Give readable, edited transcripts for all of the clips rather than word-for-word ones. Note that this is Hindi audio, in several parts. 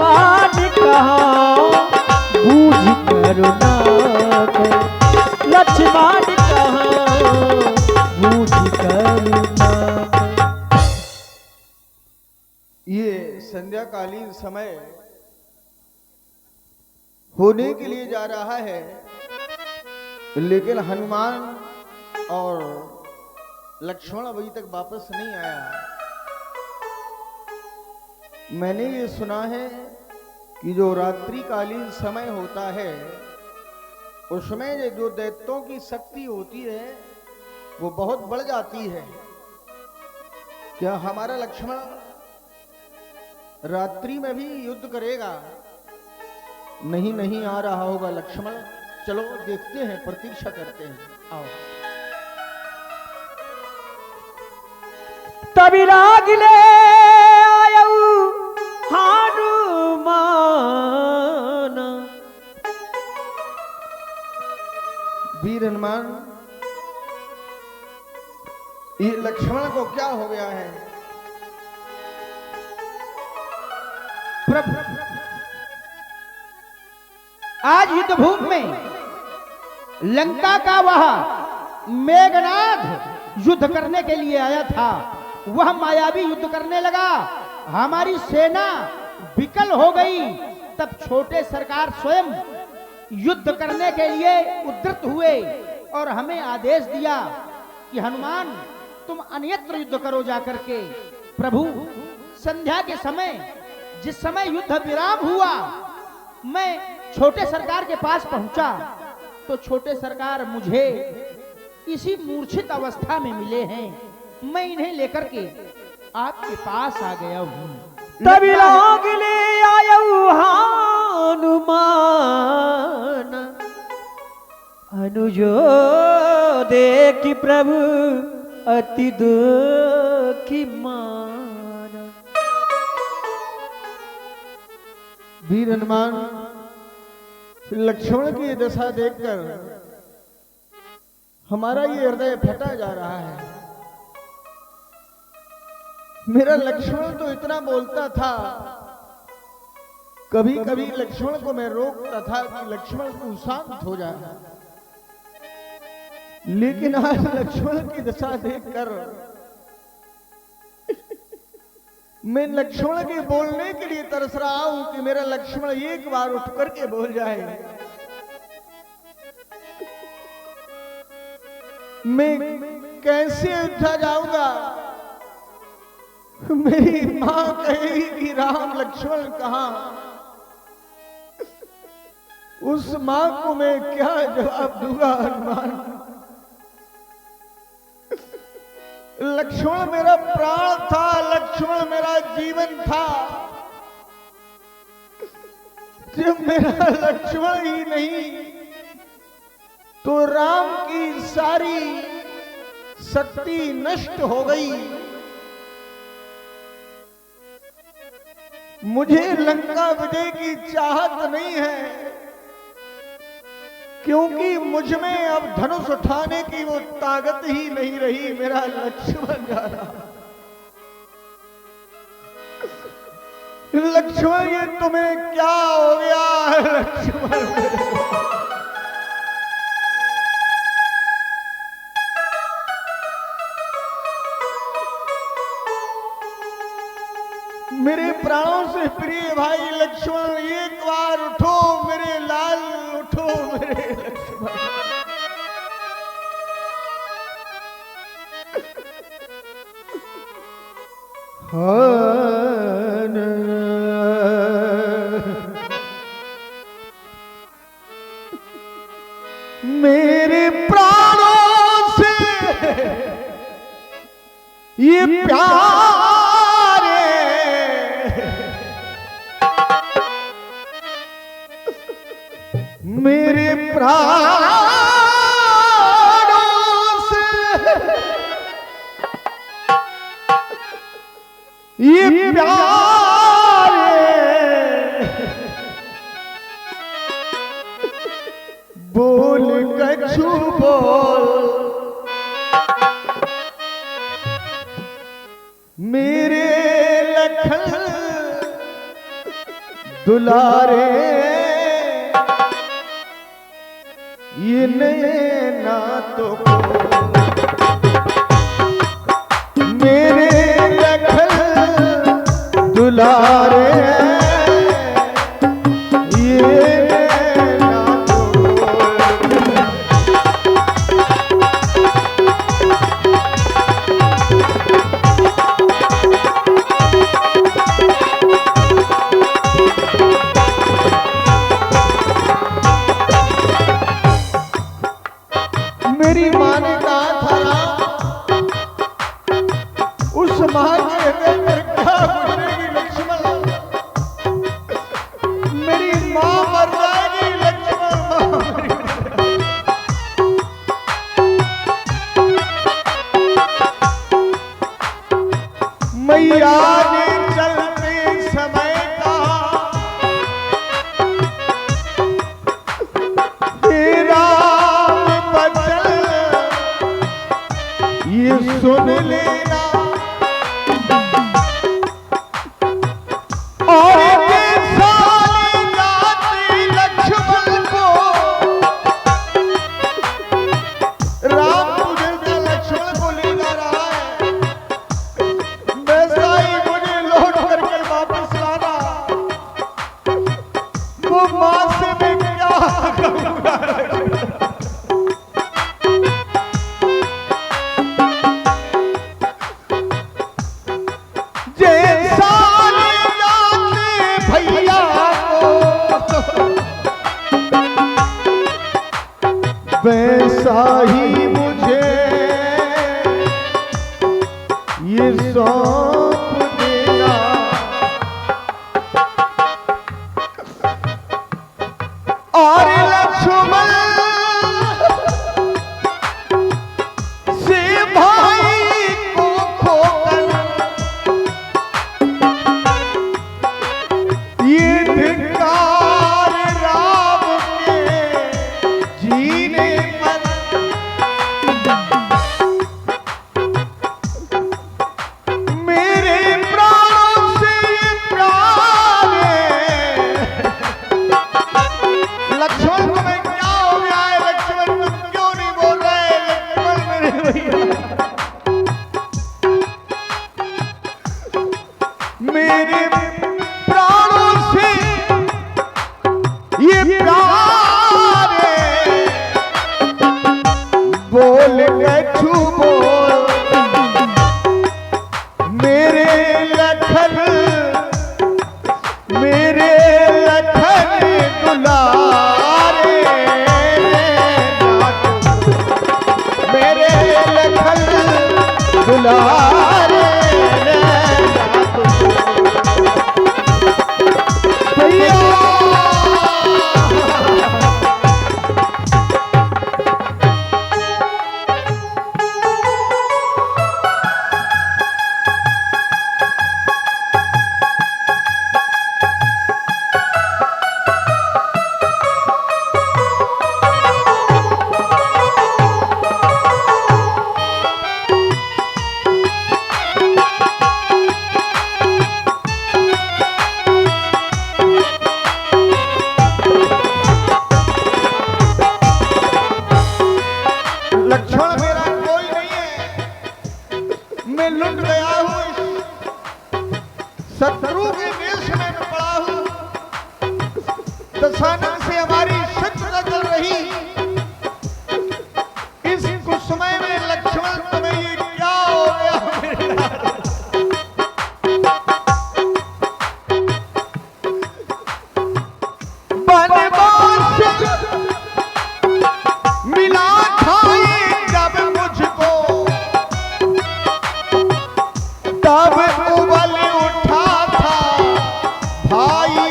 लक्ष्मण कहाँ बूझ करुणा कर, लक्ष्मण कहाँ बूझ करुणा कर। ये संध्याकालीन समय होने के लिए जा रहा है, लेकिन हनुमान और लक्ष्मण अभी तक वापस नहीं आया। मैंने ये सुना है कि जो रात्रिकालीन समय होता है उसमें जो दैत्यों की शक्ति होती है वो बहुत बढ़ जाती है। क्या हमारा लक्ष्मण रात्रि में भी युद्ध करेगा? नहीं, नहीं आ रहा होगा लक्ष्मण। चलो देखते हैं, प्रतीक्षा करते हैं। आओ। तभी लागले आयऊ हनुमान, वीर हनुमान, ये लक्ष्मण को क्या हो गया है? प्रभु, आज युद्ध भूमि में लंका का वह मेघनाद युद्ध करने के लिए आया था, वह मायावी युद्ध करने लगा। हमारी सेना विकल हो गई। तब छोटे सरकार स्वयं युद्ध करने के लिए उद्यत हुए और हमें आदेश दिया कि हनुमान तुम अन्यत्र युद्ध करो जाकर के। प्रभु, संध्या के समय जिस समय युद्ध विराम हुआ, मैं छोटे सरकार के पास पहुंचा तो छोटे सरकार मुझे इसी मूर्छित अवस्था में मिले हैं। मैं इन्हें लेकर के आपके पास आ गया हूं। तभी लागले आयऊ हनुमान, अनुजो देखि प्रभु अति दुखी माना। वीर हनुमान, लक्ष्मण की दशा देखकर हमारा ये हृदय फटा जा रहा है। मेरा लक्ष्मण तो इतना बोलता था, कभी कभी लक्ष्मण को मैं रोकता था कि लक्ष्मण तू शांत हो जा, लेकिन आज लक्ष्मण की दशा देखकर मैं लक्ष्मण के बोलने के लिए तरस रहा हूं कि मेरा लक्ष्मण एक बार उठ करके बोल जाए। मैं कैसे उठा जाऊंगा? मेरी मां कहेगी कि राम लक्ष्मण कहां? उस मां को मैं क्या जवाब दूंगा? हनुमान, लक्ष्मण मेरा प्राण था, लक्ष्मण मेरा जीवन था। जब मेरा लक्ष्मण ही नहीं तो राम की सारी शक्ति नष्ट हो गई। मुझे लंका विजय की चाहत नहीं है, क्योंकि मुझ में अब धनुष उठाने की वो ताकत ही नहीं रही। मेरा लक्ष्मण जा रहा। लक्ष्मण, ये तुम्हें क्या हो गया है? लक्ष्मण, मेरे प्राणों से प्रिय भाई लक्ष्मण, एक बार उठो मेरे लाल, उठो मेरे लक्ष्मण। मेरे प्राणों से ये प्यार मेरे प्राणों से ये प्यार बोल कछु बोल मेरे लखन दुलारे ये नैना तो मेरे लखन दुलारे ये नैना तो मेरी माँ ने कहा था उस माँ के अंदर क्या गुजरेगी लक्ष्मण, मेरी माँ मर जाएगी लक्ष्मण, मैया ने चलते समय का तेरा ये सुन लेना और साले जाते लक्ष्मण को राम तुझे क्या लक्ष्मण को ले जा रहा है, वैसा ही मुझे लौट करके वापस लाना, वो मां से मैं क्या कहूंगा। वैसा ही मुझे ये सौंप देना, और लक्ष्मण से भाई को खोकर ये धिक्कार राम के जीने मेरे प्राणों से ये प्यार बोल कछु बोल, मेरे लखन दुलारे, मेरे लखन दुलारे लक्ष्मण मेरा कोई नहीं है, मैं लुट गया हूं, शत्रु के देश में पड़ा हूं, दशानन से हमारी शत्रुता चल रही, इस कुछ समय में लक्ष्मण तुम्हें ये क्या हो गया बनवास मिला जब मुझको तब उबल उठा था भाई,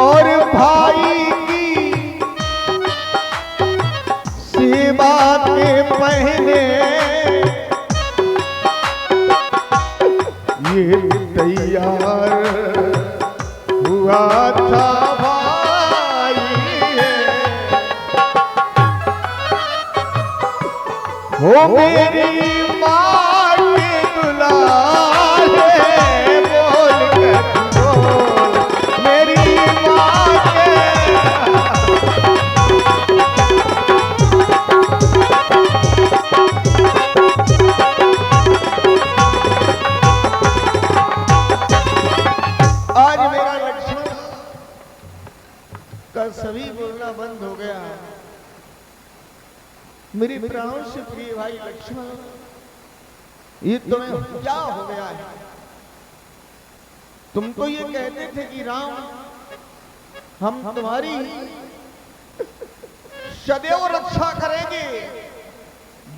और भाई की सेवा के पहले ये तैयार हुआ था भाई, हो मेरी माँ के दुलारे सभी बोलना बंद हो गया। मेरे प्राणों से प्रिय भाई लक्ष्मण, ये तुम्हें क्या हो गया है? तुम तो ये कहते थे कि राम, हम तुम्हारी सदैव रक्षा करेंगे।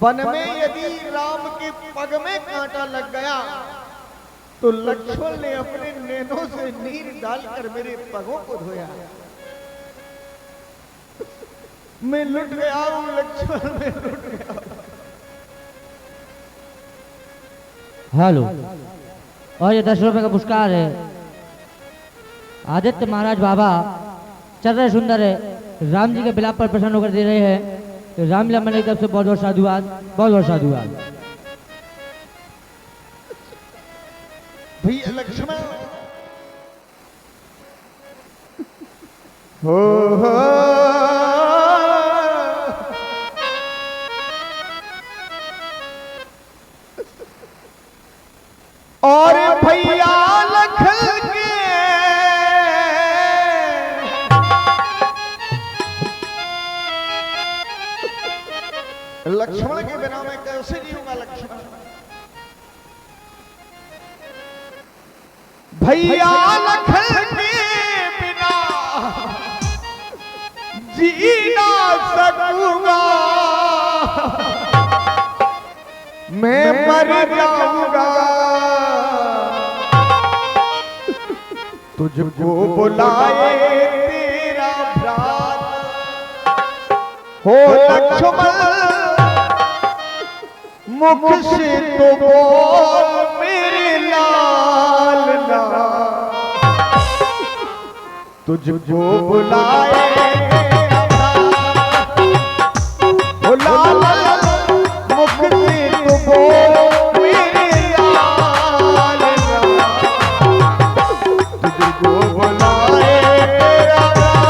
वन में यदि राम के पग में कांटा लग गया तो लक्ष्मण ने अपने नैनों से नीर डालकर मेरे पगों को धोया। मैं लुट गया हूं लक्ष्मण, मैं लुट गया हूं। हेलो, और ये 10 रुपए का पुरस्कार है। आदित्य महाराज बाबा चल रहे सुंदर है, राम जी के बिलाप पर प्रसन्न होकर दे रहे हैं। रामलीला मंडल की तरफ से बहुत बहुत साधुवाद, बहुत बहुत साधुवाद। भैया लक्ष्मण, हो और भैया लखन के लक्ष्मण के बिना मैं कैसे जीऊंगा लक्ष्मण? भैया लखन के बिना जी ना सकूंगा, मैं मर जाऊंगा। तुझको बुलाए तेरा भ्रात हो लक्ष्मण, मुख से तो बोल मेरे लाल ना। तुझको बुलाए तेरा भ्रात हो लाल, मुख से तो बोल मेरे लाल ना। तुझको बुलाए तेरा लाल।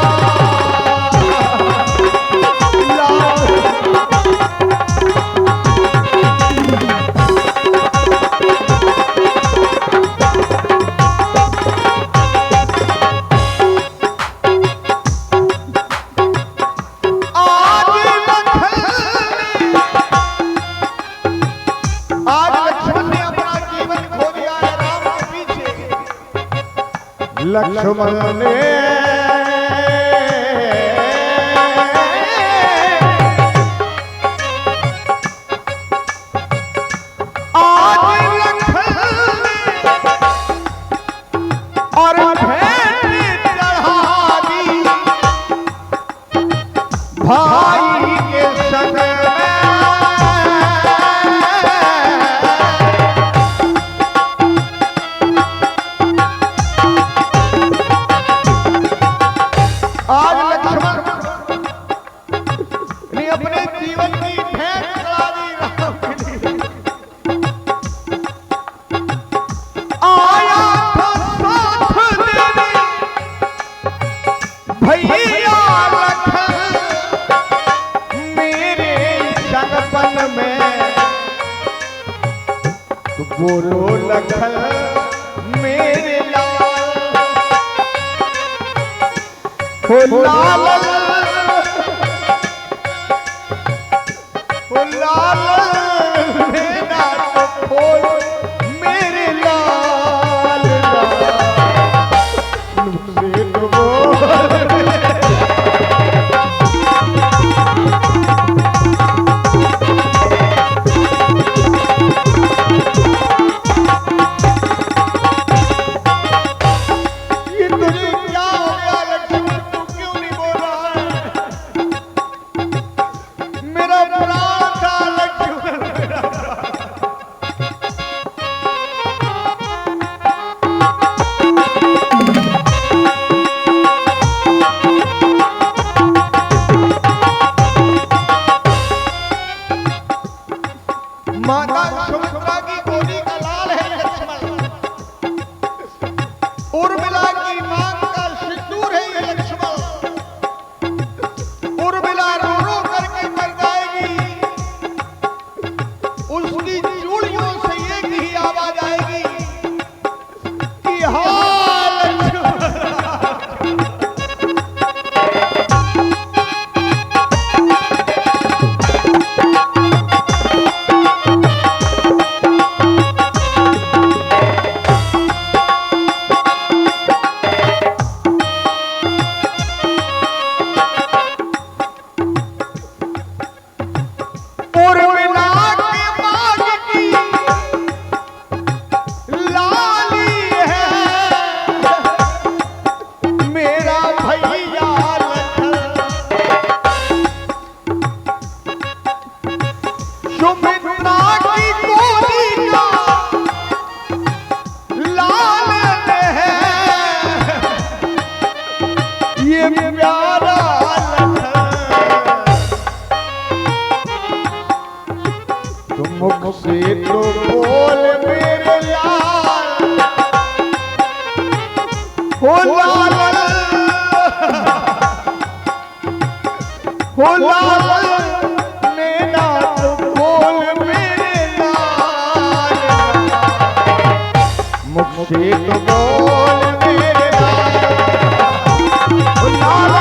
आज लक्ष्मण ने अपना जीवन खो दिया है राम के पीछे। लक्ष्मण ने आज लखन और भेंट चढ़ा दी भाई के संग में। आज लक्ष्मण ने अपने जीवन की भेंट चढ़ा दी राम के लिए। आया था साथ देने भैया लखन, मेरे संगपन में। तो बोलो लखन मेरे लाल, हो लाल, हो लाल मेरा तो खोल मेरे लाल ना। मुझसे तो बोल ये तुझे क्या हो गया लक्ष्मण? तू क्यों नहीं बोल रहा ये प्यारा तुम मुख से तो बोल मेरे लाल हो लाल हो लाल नैना तो बोल मेरे लाल मुख से तो बोल मेरे लाल हो लाल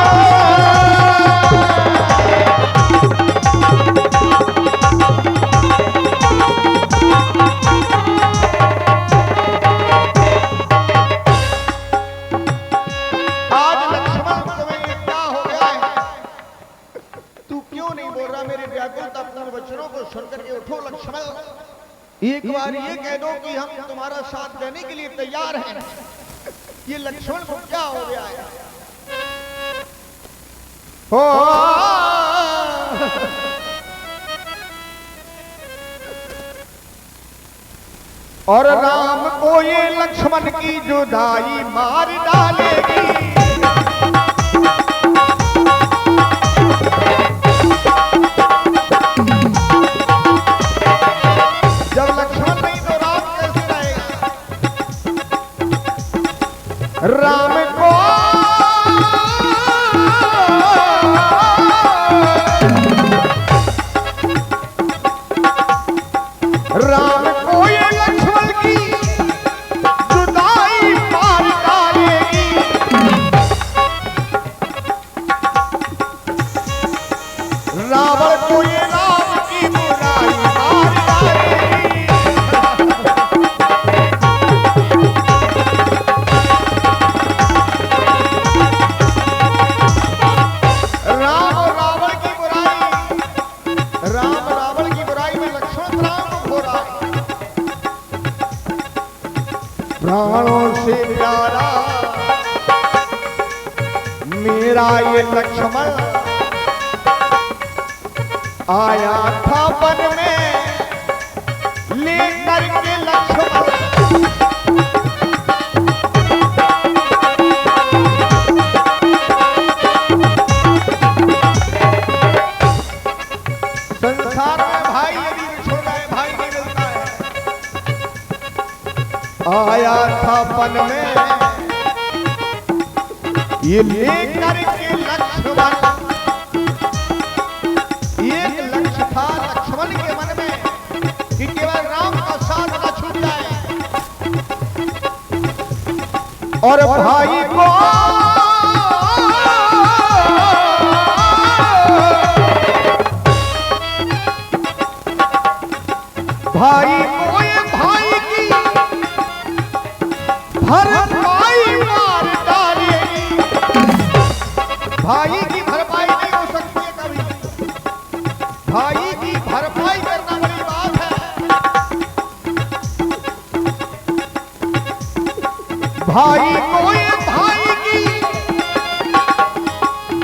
सुनकर के उठो लक्ष्मण, एक बार ये कह दो कि हम तुम्हारा साथ देने के लिए तैयार हैं। ये लक्ष्मण को क्या हो गया है? हो और राम को ये लक्ष्मण की जुदाई मार डालेगी। राम को ये लक्ष्मण की जुदाई मार डालेगी। रावण को ये राम की बुराई मार डालेगी। प्राणों से प्यारा मेरा ये लक्ष्मण आया था वन में लेकर के लक्ष्मण। संसार में भाई यदि बिछड़ गए भाई नहीं मिलता है। आया था वन में ये लेकर के लक्ष्मण। एक लक्ष्य था लक्ष्मण के मन में कि केवल राम का साथ न छूट जाए और भाई को भाई को ये भाई की भरपाई मार डालेगी। भाई की भरपाई नहीं हो सकती है कभी। भाई की भरपाई करना बड़ी बात है। भाई को ये भाई की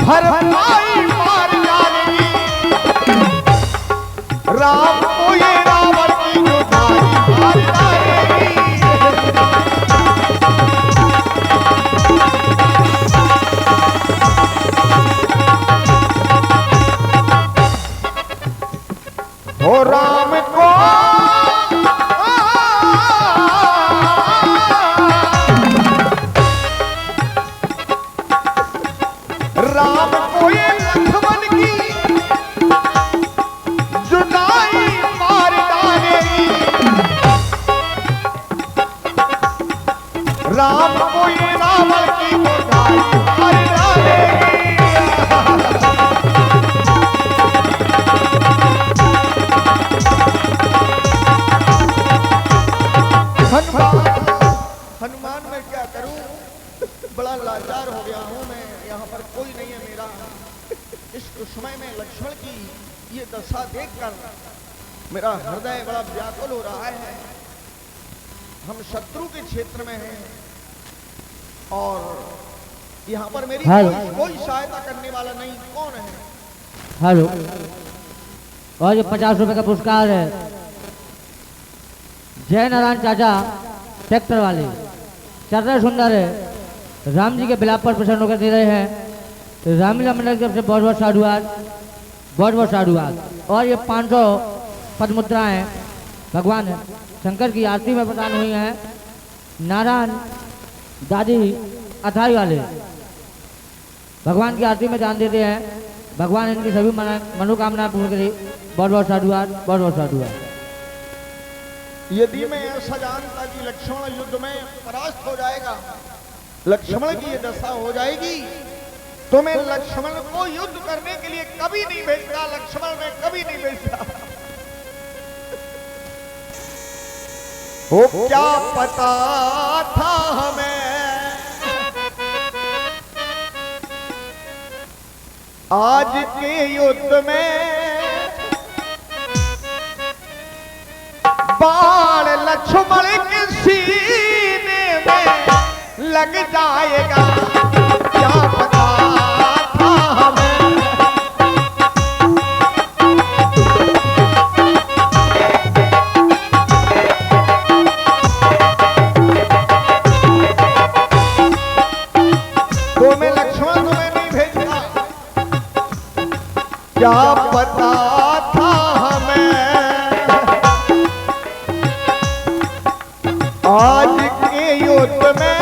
भरपाई मार डालेगी। राम को ये रावण की जुदाई मार डालेगी। हो राम को राम को ये लक्ष्मण की जुदाई मार डालेगी। राम को ये रावण की जुदाई मार डालेगी। हनुमान मैं क्या करूं, बड़ा लाचार हो गया हूं मैं। यहाँ पर कोई नहीं है मेरा। इस समय में लक्ष्मण की ये दशा देखकर मेरा हृदय बड़ा व्याकुल हो रहा है। हम शत्रु के क्षेत्र में हैं और यहाँ पर मेरी कोई सहायता करने वाला नहीं। कौन है? हेलो, और ये 50 रुपए का पुरस्कार है जय नारायण चाचा ट्रैक्टर वाले। चर्चा सुंदर है, राम जी के बिलाप पर प्रसन्न होकर दे रहे हैं रामलीला मंडल की तरफ से बहुत बहुत साधुवाद, बहुत बहुत साधुवाद। और ये 500 पद्मुद्राएं भगवान शंकर की आरती में प्रदान हुई हैं। नारायण दादी अथाई वाले भगवान की आरती में दान देते हैं। भगवान इनकी सभी मनोकामना पूर्ण करे। बहुत बहुत साधुवाद, बहुत बहुत साधुवाद। यदि मैं ऐसा जानता कि लक्ष्मण युद्ध में परास्त हो जाएगा, लक्ष्मण की ये दशा हो जाएगी, तो मैं लक्ष्मण को युद्ध करने के लिए कभी नहीं भेजता। लक्ष्मण मैं कभी नहीं भेजता। हो क्या पता था हमें आज के युद्ध में बाण लक्ष्मण के सीने में लग जाएगा। क्या पता था हमें तो मैं लक्ष्मण तुम्हें नहीं भेजता। क्या पता था हमें आज के युद्ध में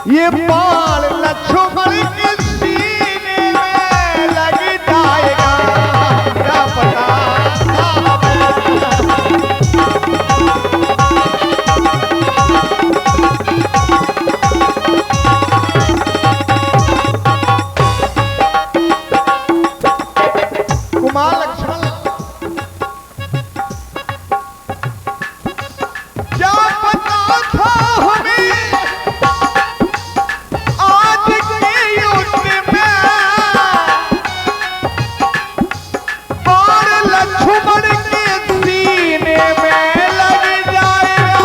ये बाण लक्ष्मण के सीने में लग जाएगा। क्या पता था हमें कुमार लक्ष्मण क्या पता था हमें आज के युद्ध में बाण लक्ष्मण के सीने में लग जाएगा।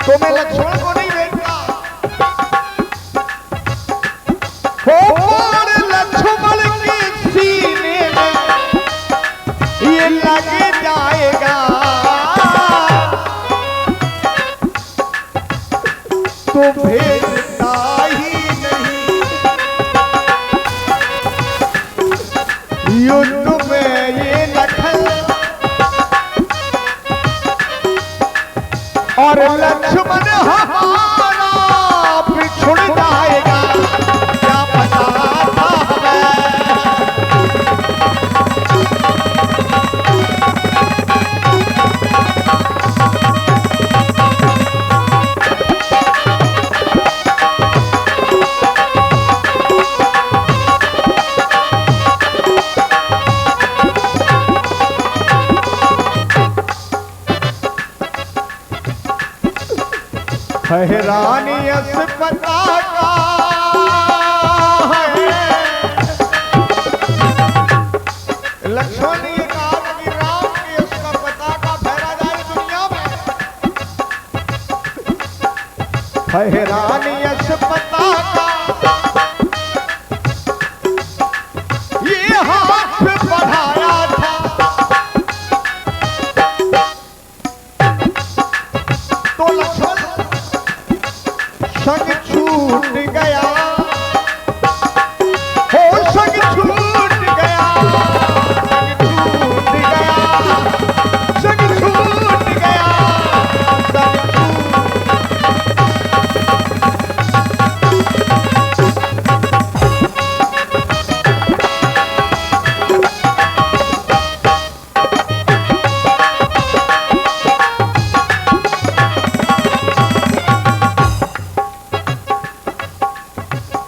तो मैं लक्ष्मण को नहीं भेजता। हो बाण लक्ष्मण के सीने में ये लग जाएगा। तो भेजता ही नहीं युद्ध में ये लखन और लक्ष्मण हमारा बिछुड़ जाएगा। क्या पता था हमें हैरानी अस्पता का है। लक्ष्मण ने ये कहा कि राम के उसका पताका फहरा जाए दुनिया में। हैरानी अस्पता का ये हाथ बढ़ाया था। तो लक्ष्मण संग छूट गया। हो संग छूट गया। संग छूट गया। संग छूट गया। संग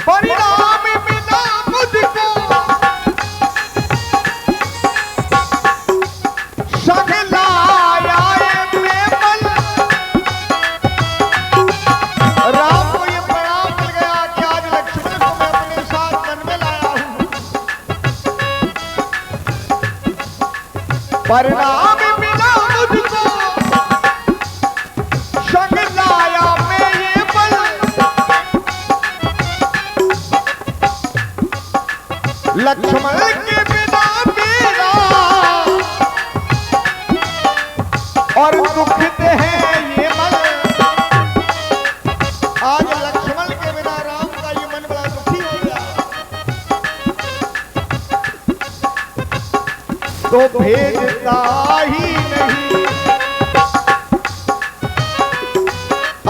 परिणाम बिना मुझको संग लाया मेमल। राम को ये परिणाम मिल गया कि आज लक्ष्मण को मैं अपने साथ मन में लाया हूं। परिणाम बिना मुझको संग लाया मैं ये बल। लक्ष्मण के बिना मेरा और दुख तो भेजता ही नहीं।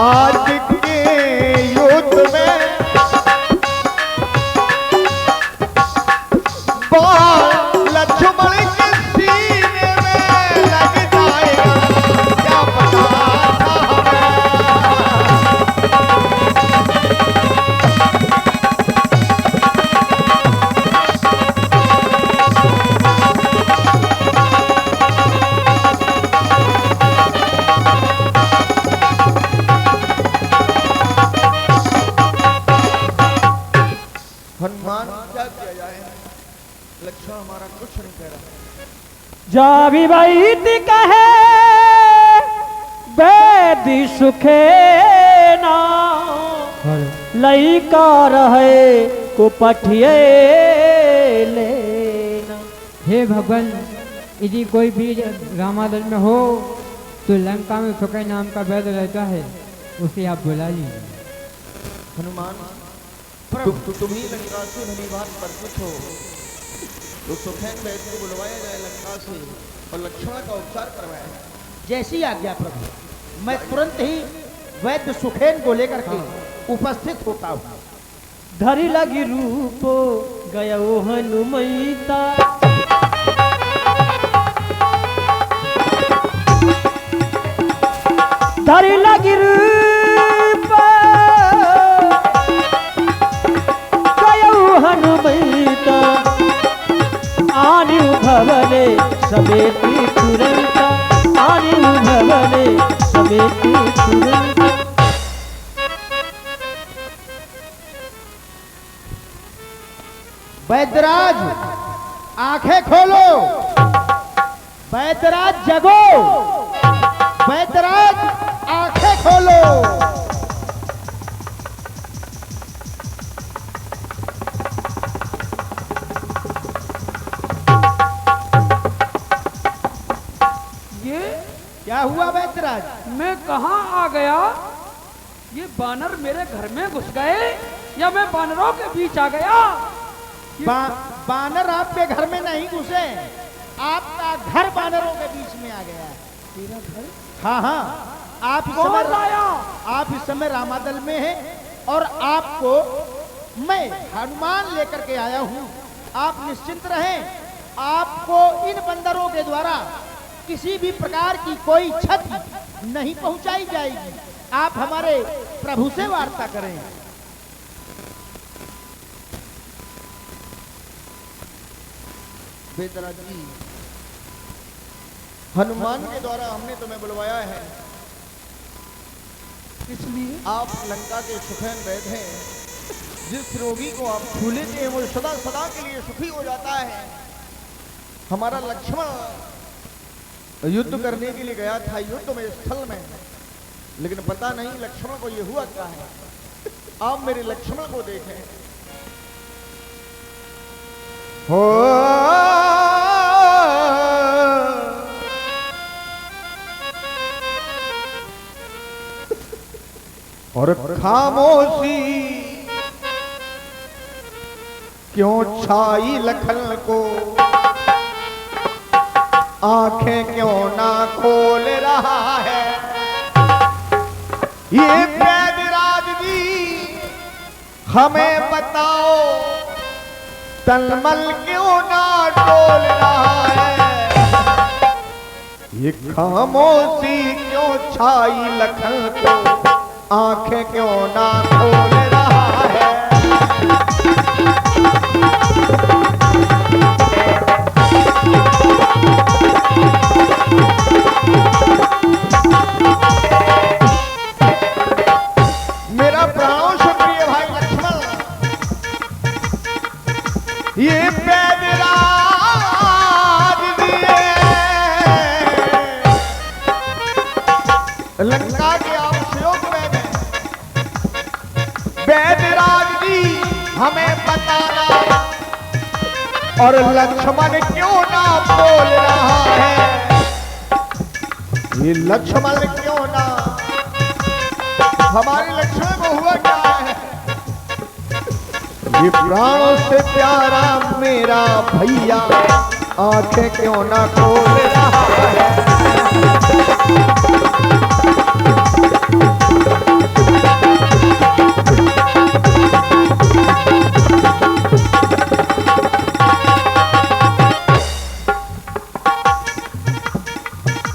आज के युद्ध में बाण लक्ष्मण के सीने में लग जाएगा, क्या पता था हनुमान क्या किया जाए, लक्ष्मण हमारा कुछ नहीं कह रहा। जा विवैति कहे वैदि सुखे ना, लइका रहे को पठिए लेना। हे भगवान, यदि कोई भी रामादल में हो तो लंका में सुखे नाम का वैद्य रहता है, उसे आप बुलाइए। हनुमान तुम ही लंका से धन्यवाद प्रस्तुत हो, तो सुखैन वैद्य को बुलवाया जाए लंका से और लक्ष्मण का उपचार करवाया जाए। जैसी आज्ञा प्रभु, मैं तुरंत ही वैद्य सुखेन को लेकर के उपस्थित होता हूँ। धरि लगी रूपो गयो हनुमैता, धरि लगी रूप गयो हनुमैता, आनिउ भवने समेति तुरंत, आनिउ भवने समेति तुरंत। वैद्यराज आंखें खोलो, वैद्यराज जगो, वैद्यराज आंखें खोलो। ये क्या हुआ वैद्यराज? मैं कहाँ आ गया? ये बानर मेरे घर में घुस गए या मैं बानरों के बीच आ गया? बानर आपके घर में नहीं घुसे, आपका घर बानरों के बीच में आ गया है। तेरा घर? हाँ हाँ, आप इस कौन समय लाया? आप इस समय रामादल में हैं और आपको मैं हनुमान लेकर के आया हूँ। आप निश्चिंत रहें, आपको इन बंदरों के द्वारा किसी भी प्रकार की कोई क्षति नहीं पहुंचाई जाएगी। आप हमारे प्रभु से वार्ता करें। बेतराज जी, हनुमान के द्वारा हमने तुम्हें बुलवाया है, इसलिए आप लंका के सुखैन वैद्य हैं। जिस रोगी को आप छू लेते हैं वो सदा सदा के लिए सुखी हो जाता है। हमारा लक्ष्मण युद्ध करने के लिए गया था युद्ध में स्थल में, लेकिन पता नहीं लक्ष्मण को ये हुआ क्या है। आप मेरे लक्ष्मण को देखें। हो और खामोशी क्यों छाई लखन को, आंखें क्यों ना खोल रहा है ये वैद्यराज जी, हमें बताओ तलमल क्यों ना डोल रहा है, ये खामोशी क्यों छाई लखन को, आंखें क्यों ना खोल रहा है। मेरा प्राणों से प्रिय भाई लक्ष्मण, ये वैद्यराज दिए लंका के आप श्लोक में वैद्यराज जी हमें बताना, और लक्ष्मण क्यों ना बोल रहा है, ये लक्ष्मण क्यों ना, हमारे लक्ष्मण को हुआ क्या है। ये प्राणों से प्यारा मेरा भैया आंखें क्यों ना खोल रहा है।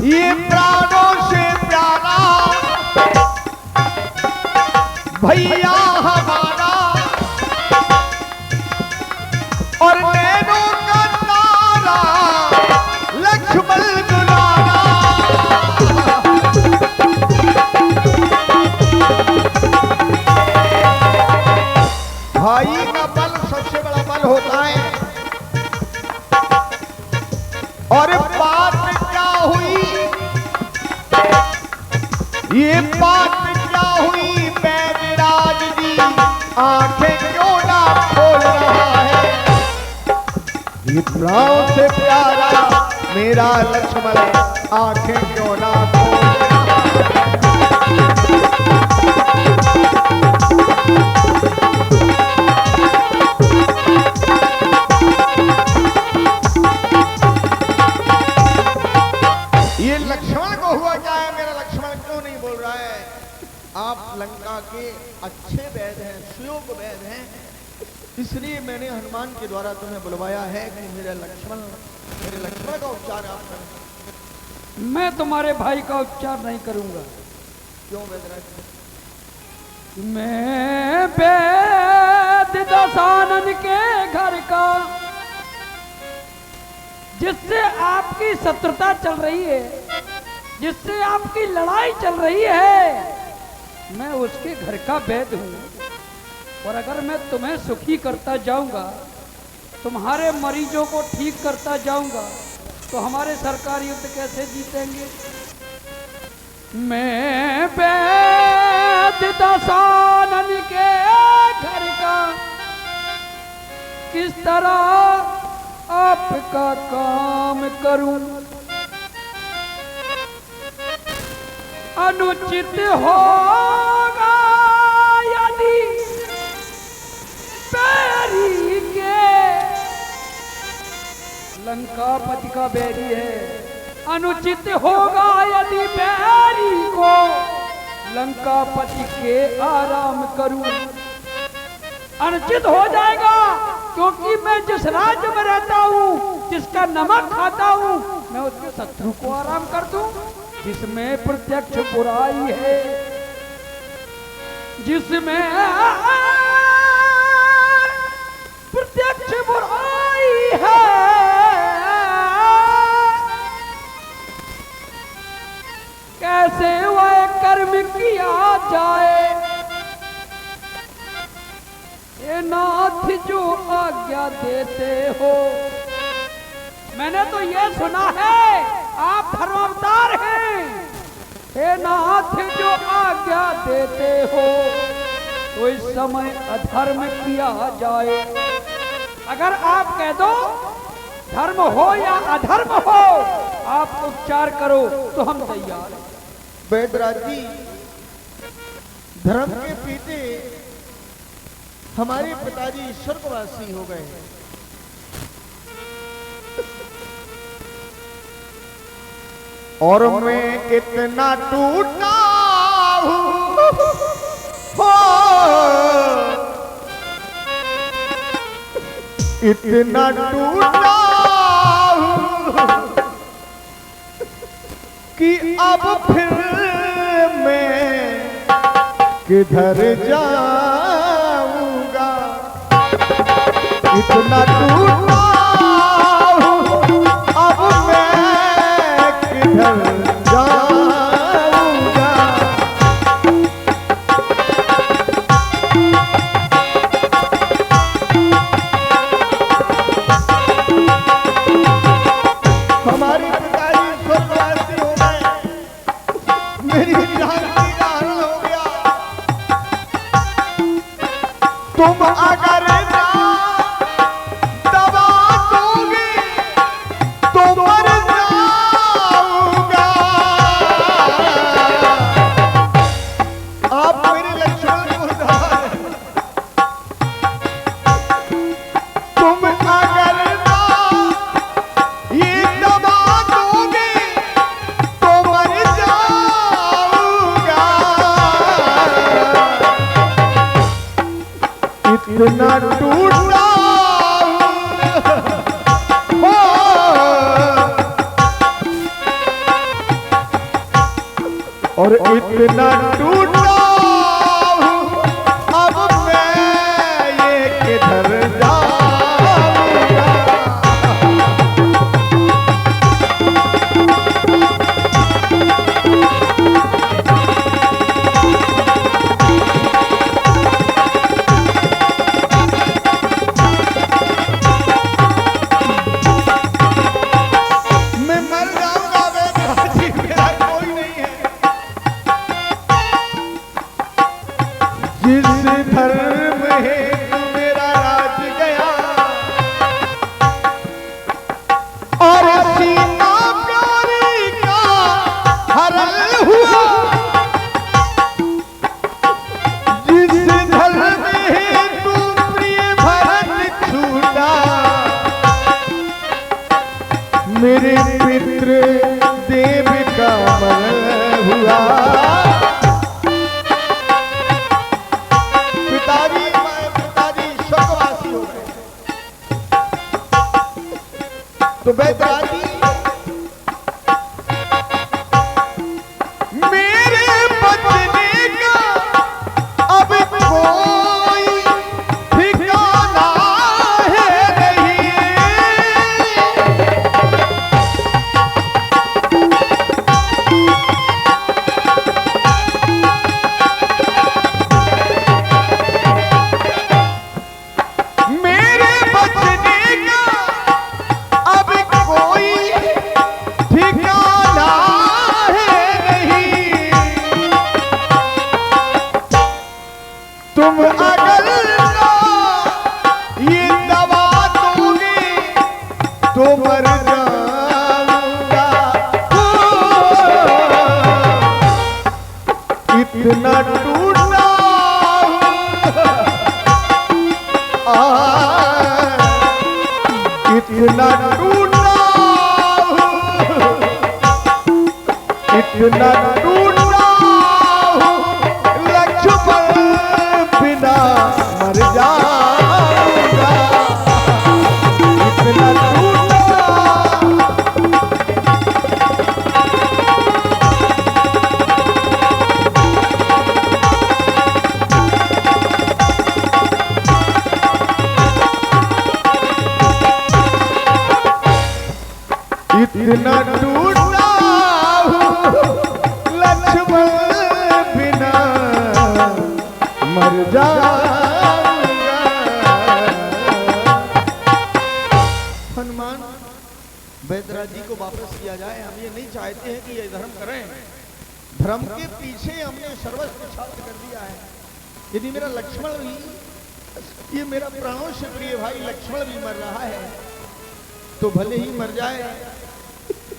ये प्राणों से प्यारा भैया हमारा और नैनों का तारा लक्ष्मण दुलारा। भाई का बल सबसे बड़ा बल होता है। और बात क्या हुई, ये बात क्या हुई बैदराज जी, आंखें क्यों ना खोल रहा है। ये प्राण से प्यारा मेरा लक्ष्मण, आंखें क्यों ना खोल रहा है। ये लक्ष्मण को हुआ क्या है, मेरा लक्ष्मण क्यों नहीं बोल रहा है। आप लंका के अच्छे वैद्य हैं, सुयोग वैद्य हैं, इसलिए मैंने हनुमान के द्वारा तुम्हें बुलवाया है कि मेरे लक्ष्मण का उपचार आप करें। मैं तुम्हारे भाई का उपचार नहीं करूंगा। क्यों वैद्यराज? मैं वैद्य दशानन के घर का, जिससे आपकी शत्रुता चल रही है, जिससे आपकी लड़ाई चल रही है, मैं उसके घर का वैद्य हूँ। और अगर मैं तुम्हें सुखी करता जाऊंगा, तुम्हारे मरीजों को ठीक करता जाऊंगा, तो हमारे सरकार युद्ध कैसे जीतेंगे। मैं वैद्य दशानन के घर का किस तरह आपका काम करूं। अनुचित होगा यदि बैरी के, लंकापति का बैरी है, अनुचित होगा यदि बैरी को लंकापति के आराम करूं। अनुचित हो जाएगा, क्योंकि मैं जिस राज्य में रहता हूँ, जिसका नमक खाता हूँ, मैं उसके शत्रु को आराम कर दूं। जिसमें प्रत्यक्ष बुराई है, जिसमें प्रत्यक्ष बुराई है, कैसे वह कर्म किया जाए। हे नाथ जो आज्ञा देते हो, मैंने तो ये सुना है आप धर्मावतार हैं। हे नाथ जो आज्ञा देते हो, तो इस समय अधर्म किया जाए। अगर आप कह दो धर्म हो या अधर्म हो, आप उपचार करो तो हम तैयार हैं। बैदराज जी, धर्म के पीते हमारे पिताजी स्वर्गवासी हो गए हैं। और मैं इतना टूटा हूँ, इतना टूटा हूँ कि अब फिर मैं किधर जाऊंगा। इतना टूटा हूँ, अब मैं किधर जाऊंगा। हमारे पिताजी स्वर्गवासी हो गए, मेरी जान की हाल हो गया। तुम अगर ना दबा और इतना टूटा हूँ, अब मैं ये किधर जाऊंगा। मैं मर जाऊंगा बेदराजी, मेरा कोई नहीं है। जिस धर्म हेतु मेरा राज गया और सीता प्यारी का हरण हुआ, जिस धर्म हेतु प्रिय भरत छूटा, मेरे पितृ देव का मरण हुआ। पिताजी शोकवासी हो गए। तो बेदराजी मेरे बचने का अब कोई ठिकाना है नहीं। मेरे बचने का अब कोई ठिकाना है नहीं। तुम अगर ये दवा दोगे तो मर जाऊंगा। इतना टूटा इतना टूटा इतना टूटा लक्ष्मण बिना मर जाऊंगा। इतना टूटा इतना टूटा लक्ष्मण बिना मर जाऊंगा। हनुमान, बेदराजी को वापस किया जाए। हम ये नहीं चाहते हैं कि ये धर्म करें। धर्म के पीछे हमने सर्वस्व छात्र कर दिया है। यदि मेरा लक्ष्मण भी, ये मेरा प्राणों से प्रिय भाई लक्ष्मण भी मर रहा है तो भले ही मर जाए,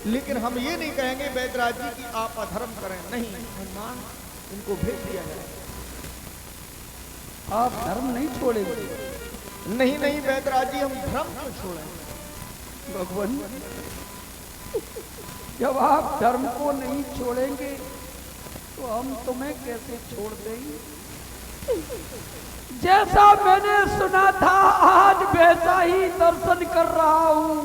लेकिन हम ये नहीं कहेंगे बेदराजी की आप अधर्म करें। नहीं हनुमान, इनको भेज दिया जाए। आप धर्म नहीं छोड़ेंगे? नहीं नहीं बेदराजी, हम धर्म क्यों छोड़ें? भगवान, जब आप धर्म को नहीं छोड़ेंगे तो हम तुम्हें कैसे छोड़ देंगे? जैसा मैंने सुना था आज वैसा ही दर्शन कर रहा हूं।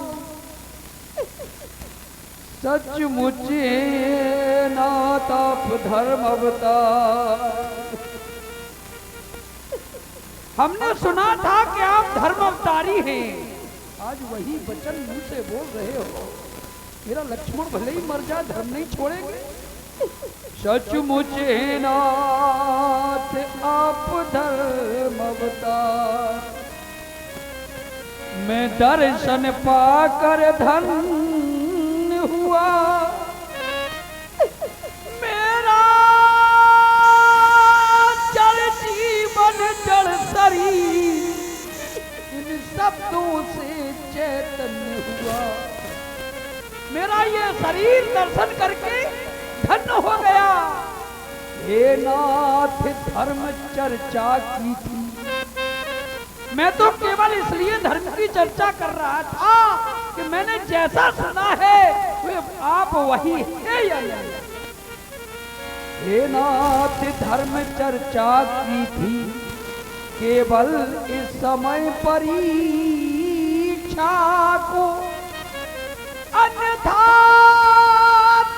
सचमुच नाथ आप धर्म अवतार। हमने सुना था कि आप धर्म अवतारी हैं। आज वही वचन मुंह से बोल रहे हो। मेरा लक्ष्मण भले ही मर जाए, धर्म नहीं छोड़ेंगे। सचमुच नाथ आप धर्म अवतार। मैं दर्शन पाकर धन्य हुआ। मेरा जड़ जीवन जड़ शरीर इन शब्दों से चैतन्य हुआ। मेरा ये शरीर दर्शन करके धन्य हो गया। हे नाथ धर्म चर्चा की थी, मैं तो केवल इसलिए धर्म की चर्चा कर रहा था कि मैंने जैसा सुना है वे आप वही है या नहीं। हे नाथ धर्म चर्चा की थी, केवल इस समय परीक्षा को, अन्यथा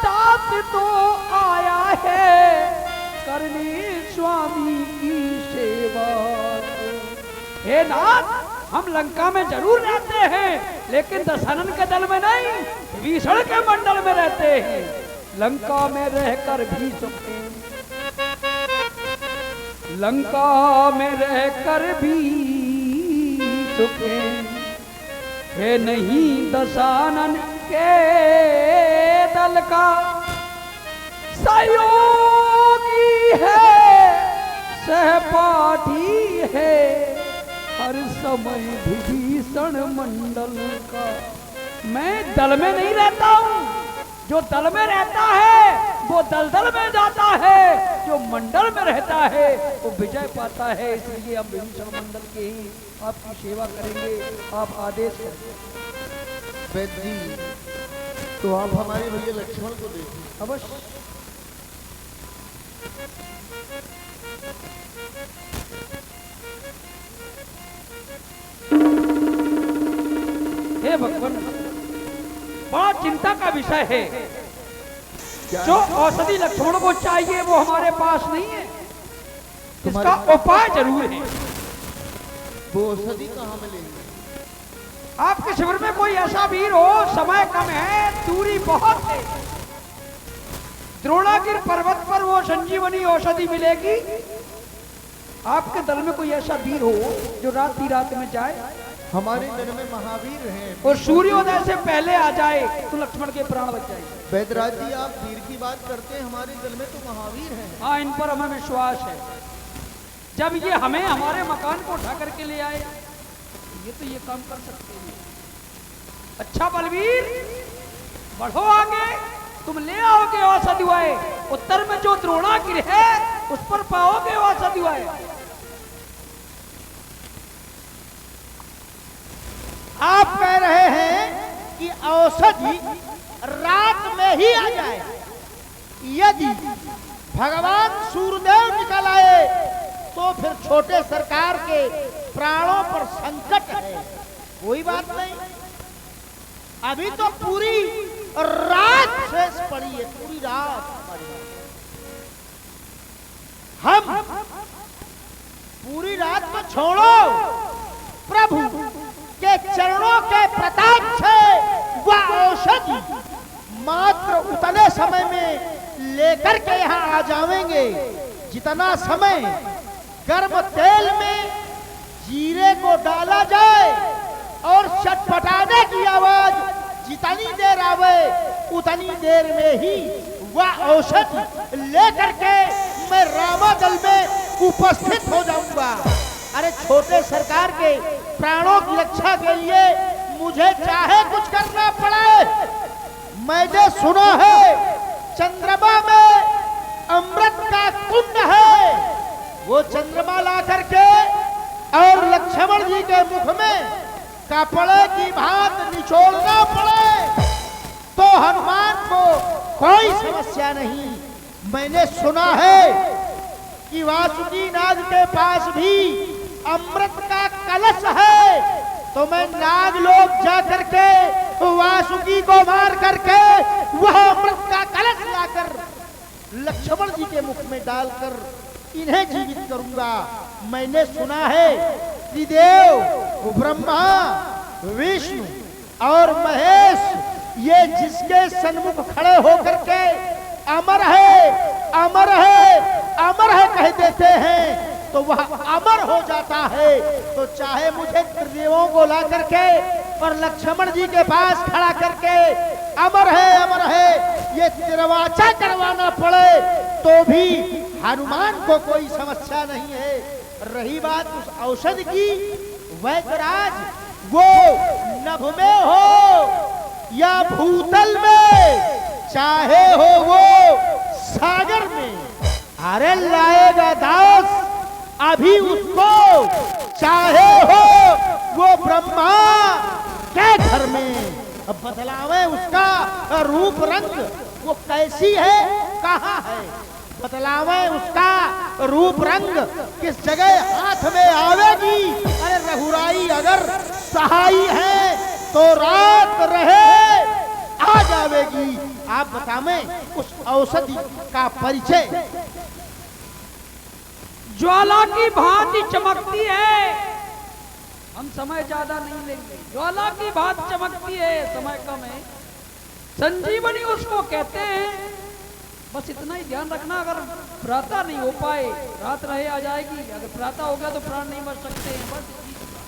दास तो आया है हे नाथ, हम लंका में जरूर रहते हैं, लेकिन दशरथ के दल में नहीं, विभीषण के मंडल में रहते हैं। लंका में रहकर भी सुख है, लंका में रहकर भी सुख है नहीं दशानन के दल का सहयोगी है, सहपाठी है, हर समय विभीषण मंडल का। मैं दल में नहीं रहता हूँ, जो दल में रहता है वो दलदल में जाता है, जो मंडल में रहता है वो विजय पाता है। इसलिए हम विभीषण मंडल के ही आपकी सेवा करेंगे, आप आदेश करेंगे। वैद्य जी, तो आप हमारे भैया लक्ष्मण को देखिए। अवश्य। हे भगवान, बड़ा चिंता का विषय है। जो औषधि लक्ष्मण को चाहिए वो हमारे पास नहीं है, इसका उपाय जरूर है। वो औषधि कहाँ मिलेगी? आपके शिविर में कोई ऐसा वीर हो, समय कम है, दूरी बहुत है, द्रोणागिर पर्वत पर वो संजीवनी औषधि मिलेगी। आपके दल में कोई ऐसा वीर हो जो रात में जाए, हमारे दल में महावीर हैं, और सूर्योदय से पहले आ जाए तो लक्ष्मण के प्राण बच जाएंगे। वैद्यराज जी, आप वीर की बात करते हैं, हमारे दल में तो महावीर हैं। हाँ, इन पर हमें विश्वास है। जब ये हमें हमारे मकान को उठा करके ले आए, ये तो ये काम कर सकते हैं। अच्छा बलवीर, बढ़ो आगे, तुम ले आओगे औषधि वाए। उत्तर में जो द्रोणागिर है उस पर पाओगे औषधि वाए। आप कह रहे हैं कि औषधि रात में ही आ जाए। यदि भगवान सूर्यदेव निकल आए तो फिर छोटे सरकार के प्राणों पर संकट है। कोई बात नहीं, अभी तो पूरी रात शेष पड़ी है, पूरी रात पड़ी है। हम पूरी रात को छोड़ो, प्रभु के चरणों के प्रताप से वह औषधि मात्र उतने समय में लेकर के यहाँ आ जाएंगे जितना समय गर्म तेल में जीरे को डाला जाए और चटपटाने की आवाज जितनी देर आवे उतनी देर में ही वह औषधि लेकर के मैं रामादल में उपस्थित हो जाऊंगा। अरे छोटे सरकार के प्राणों की रक्षा के लिए मुझे चाहे कुछ करना पड़े। मैंने सुना है चंद्रमा में अमृत का कुंड है, वो चंद्रमा ला करके और लक्ष्मण जी के मुख में कपड़े की भांति निचोड़ना पड़े तो हनुमान को कोई समस्या नहीं। मैंने सुना है कि वासुकी नाग के पास भी अमृत का कलश है, तो मैं नाग लोग जा करके वासुकी को मार करके वह अमृत का कलश लाकर लक्ष्मण जी के मुख में डालकर इन्हें जीवित करूंगा। मैंने सुना है कि देव, ब्रह्मा, विष्णु और महेश ये जिसके सन्मुख खड़े होकर के अमर है, अमर है, अमर है कह देते हैं तो वह अमर हो जाता है। तो चाहे मुझे त्रिदेवों को ला करके और लक्ष्मण जी के पास खड़ा करके अमर है ये तिरवाचा करवाना पड़े तो भी हनुमान को कोई समस्या नहीं है। रही बात उस औषधि की, वैद्यराज वो नभ में हो या भूतल में, चाहे हो वो सागर में, अरे लाएगा दास अभी उसको, चाहे हो वो ब्रह्मा के घर में। अब बतलावे उसका रूप रंग वो कैसी है, कहाँ है, बतलावे उसका रूप रंग किस जगह हाथ में आवेगी। अरे रघुराई अगर सहाई है तो रात रहे आ जावेगी। आप बतावें उस औषधि का परिचय। ज्वाला की भांति चमकती है, हम समय ज्यादा नहीं लेंगे। ज्वाला की बात चमकती है, समय कम है। संजीवनी उसको कहते हैं। बस इतना ही ध्यान रखना, अगर प्रातः नहीं हो पाए, रात रहे आ जाएगी। अगर प्रातः हो गया तो प्राण नहीं बच सकते हैं। बस इतनी सी बात।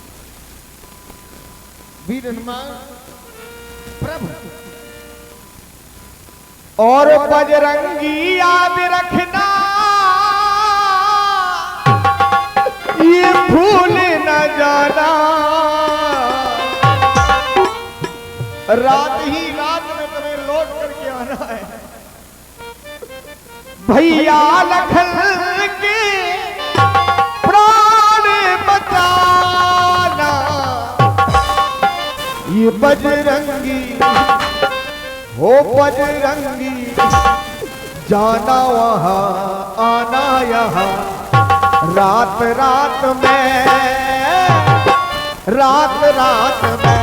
वीर हनुमान प्रभु और बजरंगी याद रखना, ये भूल न जाना, रात ही रात में तुम्हें लौट करके आना है। भैया लखन के प्राण बचाना, ये बजरंगी हो बजरंगी, जाना वहां आना यहाँ, रात रात में, रात रात में,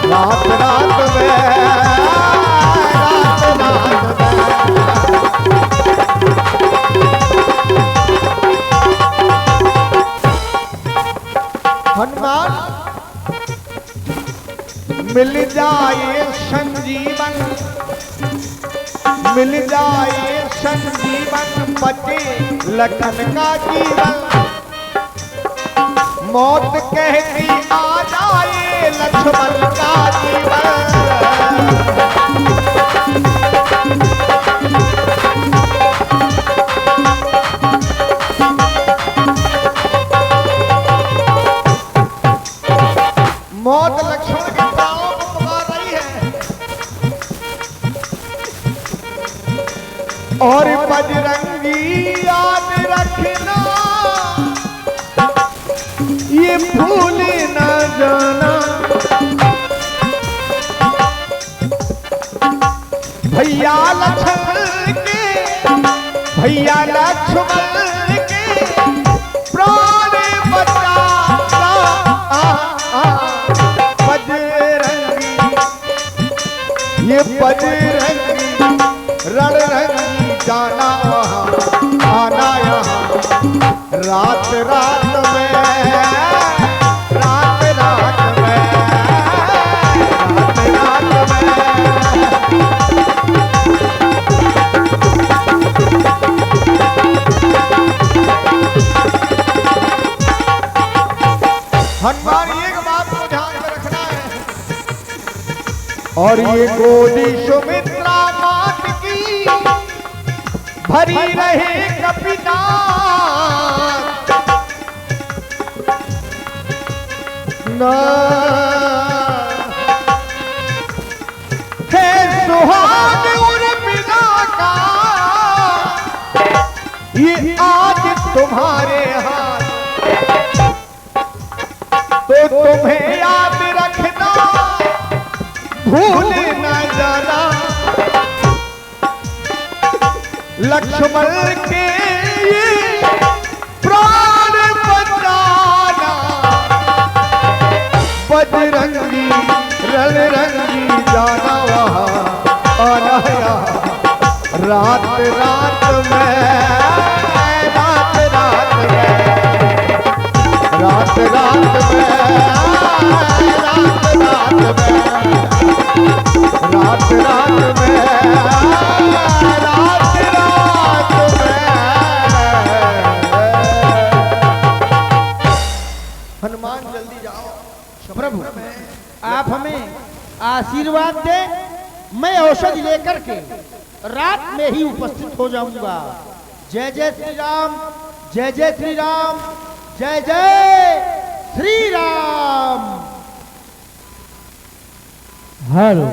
रात रात में, रात रात में। हनुमान मिल जाए संजीवन, मिल जाए संजीवन, बचे लखन का जीवन, मौत कहती आ जाए लक्ष्मण का जीवन। मौत लक्ष्मण के प्राणों को पुकार रही है, और बजरंगी याद रखना, ये भूल न जाना, भैया लक्ष्मण के, भैया लक्ष्मण के प्राण बचाना, बजरंगी, ये बजरंगी, रणरंगी, जाना वहां आना यहाँ, रात रात में, रात रात में, रात रात में। हनुमान एक बात को ध्यान में रखना है, और ये गोदी सुमित्रा मात की भरी रहे कपिनाथ, ना है सुहाग और बिना का, ये आज तुम्हारे हाथ, तो तुम्हें याद रखना, भूल न जाना, लक्ष्मण के ये प्राण बचाना, बजरंगी रणरंगी, जाना वहां आना यहाँ, रात रात में, रात रात में, रात रात में, रात रात में, रात रात में, रात रात में। हनुमान जल्दी जाओ प्रभु, आप हमें आशीर्वाद दे, मैं औषधि लेकर के रात में ही उपस्थित हो जाऊंगा। जय जय श्री राम, जय जय श्री राम, जय जय श्री राम। हेलो